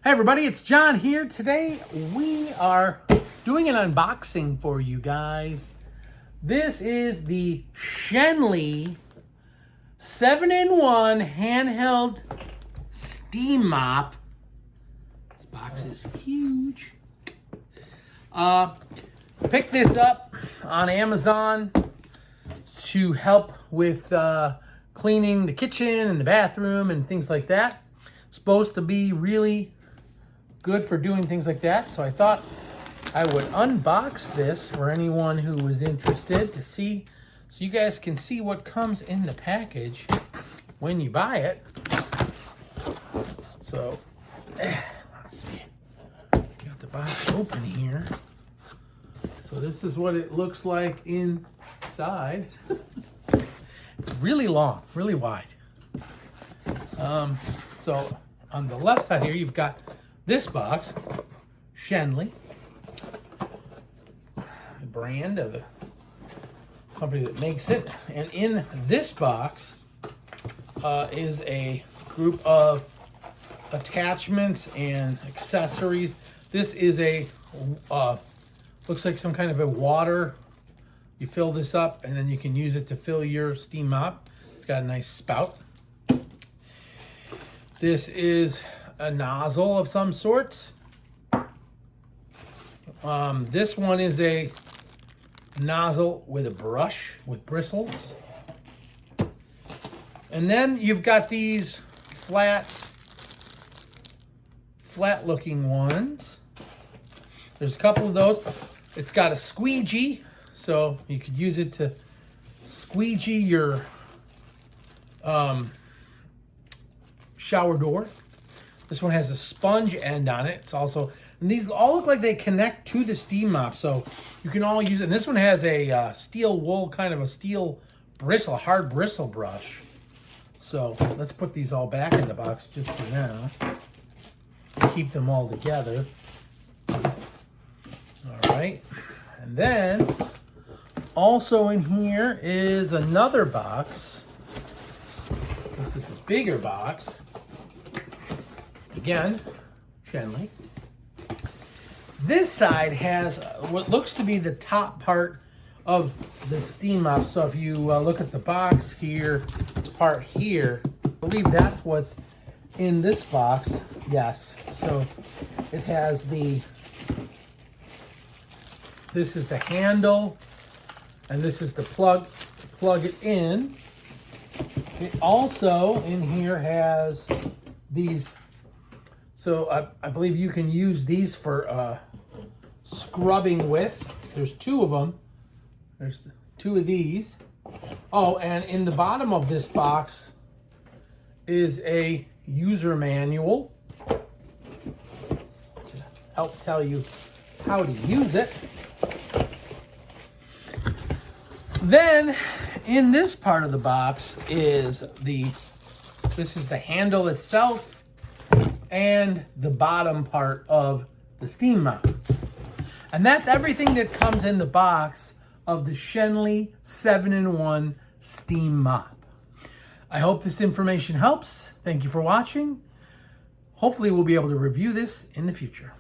Hey everybody, it's John here. Today we are doing an unboxing for you guys. This is the Schenley 7-in-1 handheld steam mop. This box is huge. Picked this up on Amazon to help with cleaning the kitchen and the bathroom and things like that. It's supposed to be really good for doing things like that, so I thought I would unbox this for anyone who was interested to see, so you guys can see what comes in the package when you buy it. So let's see, got the box open here. So this is what it looks like inside. It's really long, really wide. So on the left side here, you've got this box, Schenley, the brand of the company that makes it. And in this box is a group of attachments and accessories. This is a, looks like some kind of a water. You fill this up and then you can use it to fill your steam mop. It's got a nice spout. This is a nozzle of some sort. This one is a nozzle with a brush with bristles. And then you've got these flat looking ones. There's a couple of those. It's got a squeegee, so you could use it to squeegee your shower door. This one has a sponge end on it. It's also, and these all look like they connect to the steam mop, so you can all use it. And this one has a steel wool, kind of a steel bristle, hard bristle brush. So let's put these all back in the box just for now. Keep them all together. All right. And then also in here is another box. This is a bigger box. Again, Schenley. This side has what looks to be the top part of the steam mop. So if you look at the box here, part here, I believe that's what's in this box. Yes. So it has this is the handle, and this is the plug to plug it in. It also in here has these. So I believe you can use these for scrubbing with. There's two of them. There's two of these. Oh, and in the bottom of this box is a user manual to help tell you how to use it. Then in this part of the box is this is the handle itself and the bottom part of the steam mop. And that's everything that comes in the box of the Schenley 7-in-1 steam mop. I hope this information helps. Thank you for watching. Hopefully we'll be able to review this in the future.